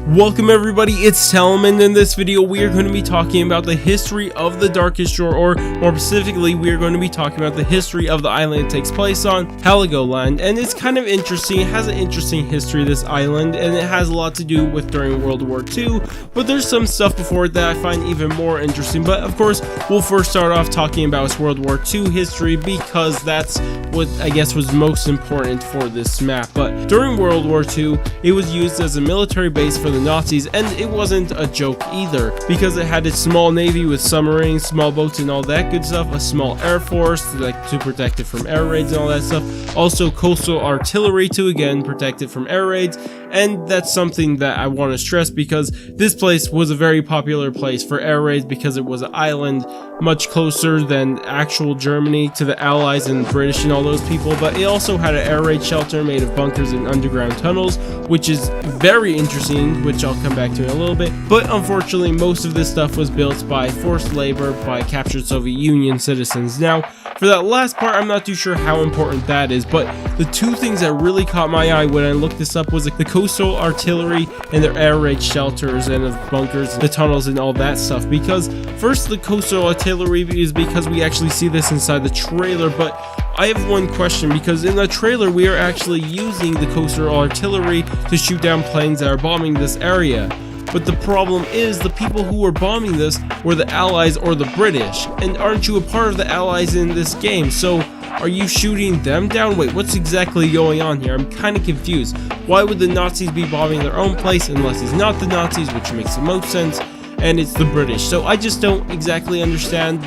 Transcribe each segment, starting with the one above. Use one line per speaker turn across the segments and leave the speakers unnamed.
Welcome everybody, it's Telm, and in this video we are going to be talking about the history of the Darkest Shore, or more specifically we are going to be talking about the history of the island it takes place on, Heligoland. And it's kind of interesting, it has an interesting history, this island, and it has a lot to do with during World War II, but there's some stuff before it that I find even more interesting. But of course we'll first start off talking about its World War II history, because that's what I guess was most important for this map. But during World War II it was used as a military base for the Nazis, and it wasn't a joke either, because it had its small navy with submarines, small boats and all that good stuff, a small air force to protect it from air raids and all that stuff, also coastal artillery to again protect it from air raids. And that's something that I want to stress, because this place was a very popular place for air raids, because it was an island much closer than actual Germany to the Allies and the British and all those people. But it also had an air raid shelter made of bunkers and underground tunnels, which is very interesting, which I'll come back to in a little bit. But unfortunately most of this stuff was built by forced labor by captured Soviet Union citizens. Now for that last part, I'm not too sure how important that is, but the two things that really caught my eye when I looked this up was the coastal artillery and their air raid shelters and the bunkers, the tunnels and all that stuff. Because first, the coastal artillery is because we actually see this inside the trailer, but I have one question, because in the trailer we are actually using the coastal artillery to shoot down planes that are bombing this area. But the problem is, the people who were bombing this were the Allies or the British, and aren't you a part of the Allies in this game? So are you shooting them down? Wait, what's exactly going on here? I'm kind of confused. Why would the Nazis be bombing their own place unless it's not the Nazis, which makes the most sense, and it's the British? So I just don't exactly understand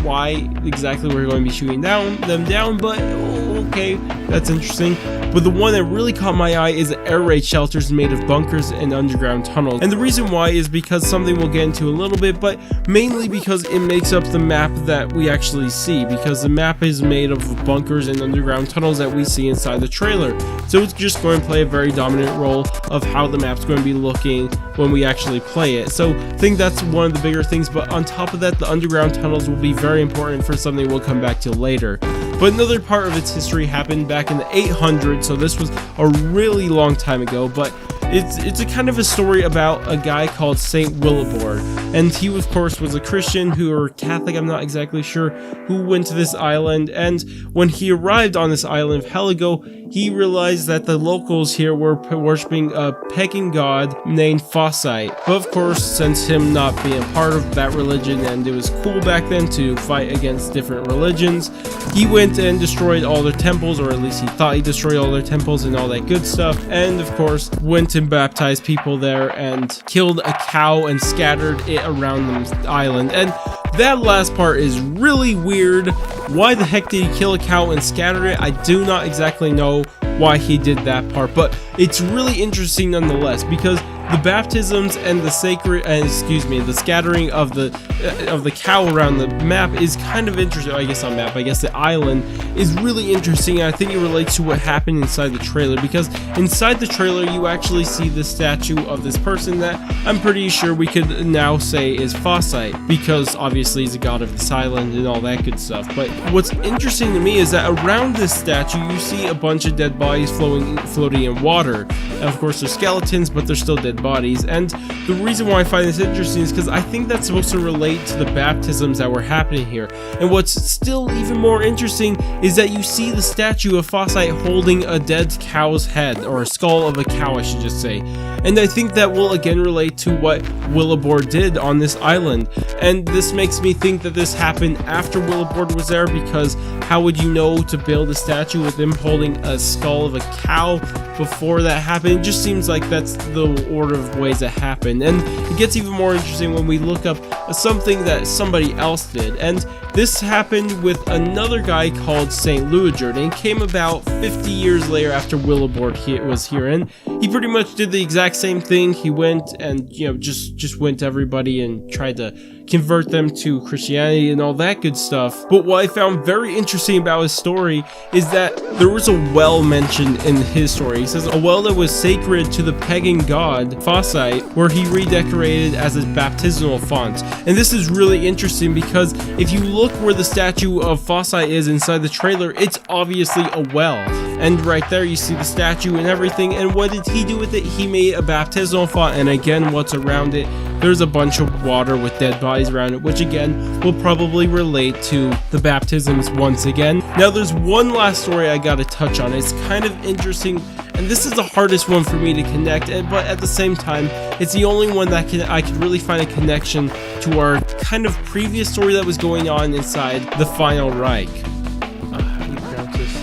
why exactly we're going to be shooting them down, but okay, that's interesting. But the one that really caught my eye is the air raid shelters made of bunkers and underground tunnels. And the reason why is because something we'll get into a little bit, but mainly because it makes up the map that we actually see, because the map is made of bunkers and underground tunnels that we see inside the trailer. So it's just going to play a very dominant role of how the map's going to be looking when we actually play it. So I think that's one of the bigger things, but on top of that, the underground tunnels will be very important for something we'll come back to later. But another part of its history happened back in the 800s, so this was a really long time ago, but it's a kind of a story about a guy called Saint Willibord, and he of course was a Christian or Catholic, I'm not exactly sure, who went to this island. And when he arrived on this island of Heligo, he realized that the locals here were worshipping a pagan god named Fossite. But of course, since him not being a part of that religion, and it was cool back then to fight against different religions, he went and destroyed all their temples, or at least he thought he destroyed all their temples and all that good stuff, and of course went and baptized people there and killed a cow and scattered it around the island. And that last part is really weird. Why the heck did he kill a cow and scatter it? I do not exactly know why he did that part, but it's really interesting nonetheless, because the baptisms and the the scattering of the cow around the map is kind of interesting. I guess the island is really interesting, and I think it relates to what happened inside the trailer, because inside the trailer you actually see the statue of this person that I'm pretty sure we could now say is Fossite, because obviously he's a god of this island and all that good stuff. But what's interesting to me is that around this statue you see a bunch of dead bodies floating in water. And of course they're skeletons, but they're still dead bodies. And the reason why I find this interesting is because I think that's supposed to relate to the baptisms that were happening here. And what's still even more interesting is that you see the statue of Fossite holding a dead cow's head, or a skull of a cow I should just say. And I think that will again relate to what Willibord did on this island. And this makes me think that this happened after Willibord was there, because how would you know to build a statue with him holding a skull of a cow before that happened? It just seems like that's the order of ways that happened. And it gets even more interesting when we look up something that somebody else did. And this happened with another guy called Saint Louigerd, and it came about 50 years later after Willibord was here. And he pretty much did the exact same thing. He went and just went to everybody and tried to convert them to Christianity and all that good stuff. But what I found very interesting about his story is that there was a well mentioned in his story. He says a well that was sacred to the pagan god Fawcett, where he redecorated as his baptismal font. And this is really interesting because if you look where the statue of Fawcett is inside the trailer, it's obviously a well. And right there you see the statue and everything. And what did he do with it? He made a baptismal font, and again, what's around it? There's a bunch of water with dead bodies around it, which again will probably relate to the baptisms once again. Now there's one last story I gotta touch on. It's kind of interesting, and this is the hardest one for me to connect, but at the same time, it's the only one that I could really find a connection to our kind of previous story that was going on inside the Final Reich. How do you pronounce this?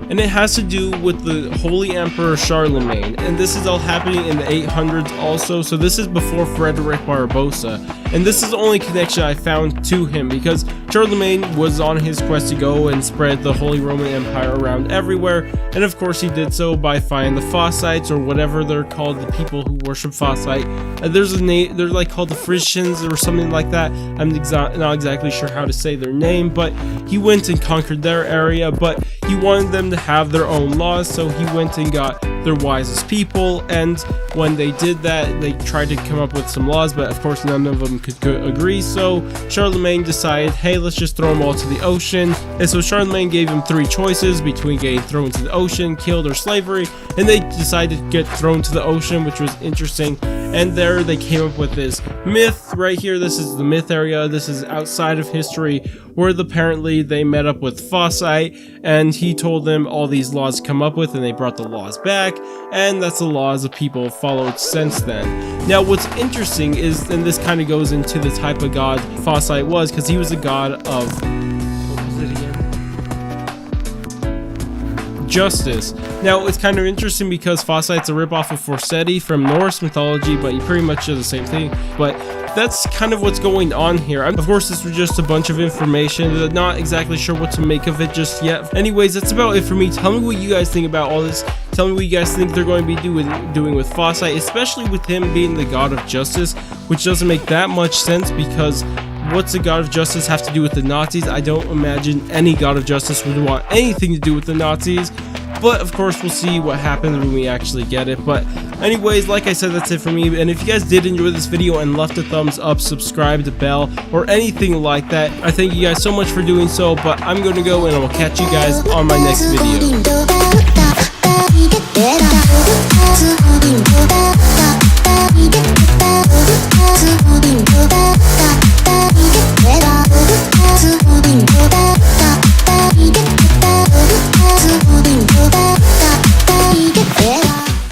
And it has to do with the Holy Emperor Charlemagne, and this is all happening in the 800s also, so this is before Frederick Barbarossa, and this is the only connection I found to him, because Charlemagne was on his quest to go and spread the Holy Roman Empire around everywhere, and of course he did so by finding the Fawcetts, or whatever they're called, the people who worship Fawcett. There's a name, they're like called the Frisians or something like that. I'm not exactly sure how to say their name, but he went and conquered their area, but he wanted them to have their own laws, so he went and got their wisest people, and when they did that, they tried to come up with some laws, but of course none of them could agree, so Charlemagne decided, hey, let's just throw them all to the ocean. And so Charlemagne gave him three choices between getting thrown to the ocean, killed, or slavery, and they decided to get thrown to the ocean, which was interesting. And there they came up with this myth right here. This is the myth area. This is outside of history, where apparently they met up with Fawcett, and he told them all these laws to come up with, and they brought the laws back, and that's the laws the people have followed since then. Now what's interesting is, and this kind of goes into the type of god Fawcett was, because he was a god of, what was it again? Justice. Now it's kind of interesting because Fawcett's a ripoff of Forseti from Norse mythology, but you pretty much do the same thing. But that's kind of what's going on here. Of course, this was just a bunch of information. I'm not exactly sure what to make of it just yet. Anyways, that's about it for me. Tell me what you guys think about all this. Tell me what you guys think they're going to be doing with Fawcett, especially with him being the god of justice, which doesn't make that much sense, because what's the god of justice have to do with the Nazis? I don't imagine any god of justice would want anything to do with the Nazis. But of course, we'll see what happens when we actually get it. But anyways, like I said, that's it for me. And if you guys did enjoy this video and left a thumbs up, subscribe, the bell, or anything like that, I thank you guys so much for doing so. But I'm going to go, and I will catch you guys on my next video.